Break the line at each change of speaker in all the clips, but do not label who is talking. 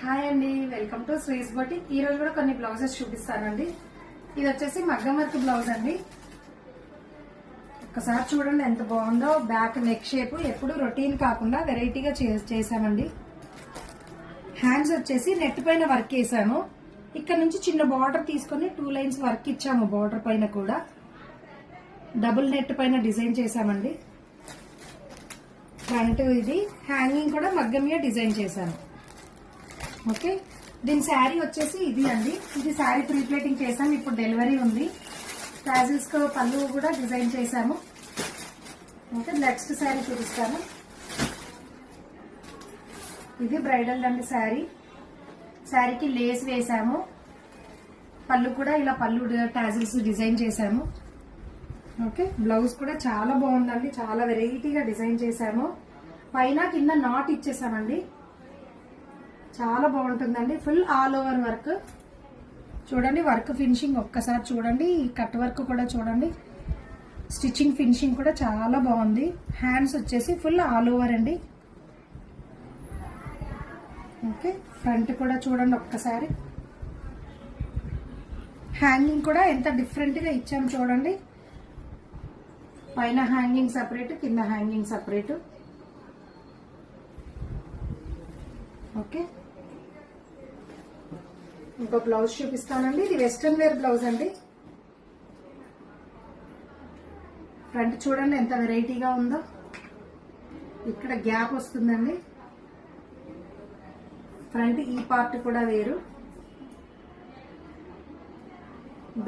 Hi అండి, welcome to శ్రీస్ boutique. ఈ రోజు కూడా కొన్ని బ్లౌజెస్ చూపిస్తానండి. ఇది వచ్చేసి మగ్గం వర్క్ బ్లౌజ్ అండి. ఒకసారి చూడండి ఎంత బాగుందో. బ్యాక్ నెక్ షేప్ ఎప్పుడు రొటీన్ కాకుండా వెరైటీగా చేసామండి. హ్యాండ్స్ వచ్చేసి నెట్ పైన వర్క్ వేసాము. ఇక్కడ నుంచి చిన్న బార్డర్ తీసుకొని 2 లైన్స్ వర్క్ ఇచ్చాము. బార్డర్ పైన కూడా డబుల్ నెట్ పైన డిజైన్ చేసామండి. ఫ్రంట్ ఇది హ్యాంగింగ్ కూడా మగ్గం మీద డిజైన్ చేశాను. ఓకే, దీని శారీ వచ్చేసి ఇది అండి. ఇది శారీ ప్రీ ప్లేటింగ్ చేసాము. ఇప్పుడు డెలివరీ ఉంది. టాజిల్స్ కు పళ్ళు కూడా డిజైన్ చేసాము. ఓకే, నెక్స్ట్ శారీ చూపిస్తాను. ఇది బ్రైడల్ అండి శారీ. శారీకి లేస్ వేసాము. పళ్ళు కూడా ఇలా పళ్ళు టాజిల్స్ డిజైన్ చేసాము. ఓకే, బ్లౌజ్ కూడా చాలా బాగుందండి. చాలా వెరైటీగా డిజైన్ చేసాము. పైన కింద నాట్ ఇచ్చేసామండి. చాలా బాగుంటుందండి. ఫుల్ ఆల్ ఓవర్ వర్క్ చూడండి. వర్క్ ఫినిషింగ్ ఒక్కసారి చూడండి. కట్ వర్క్ కూడా చూడండి. స్టిచ్చింగ్ ఫినిషింగ్ కూడా చాలా బాగుంది. హ్యాండ్స్ వచ్చేసి ఫుల్ ఆల్ ఓవర్ అండి. ఓకే, ఫ్రంట్ కూడా చూడండి ఒక్కసారి. హ్యాంగింగ్ కూడా ఎంత డిఫరెంట్ గా ఇచ్చాము చూడండి. పైన హ్యాంగింగ్ సపరేట్, కింద హ్యాంగింగ్ సపరేట్. ఓకే, ఇంకో బ్లౌజ్ చూపిస్తానండి. ఇది వెస్ట్రన్ వేర్ బ్లౌజ్ అండి. ఫ్రంట్ చూడండి ఎంత వెరైటీగా ఉందో. ఇక్కడ గ్యాప్ వస్తుందండి. ఫ్రంట్ ఈ పార్ట్ కూడా వేరు.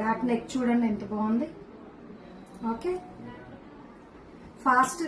బ్యాక్ నెక్ చూడండి ఎంత బాగుంది. Okay, fast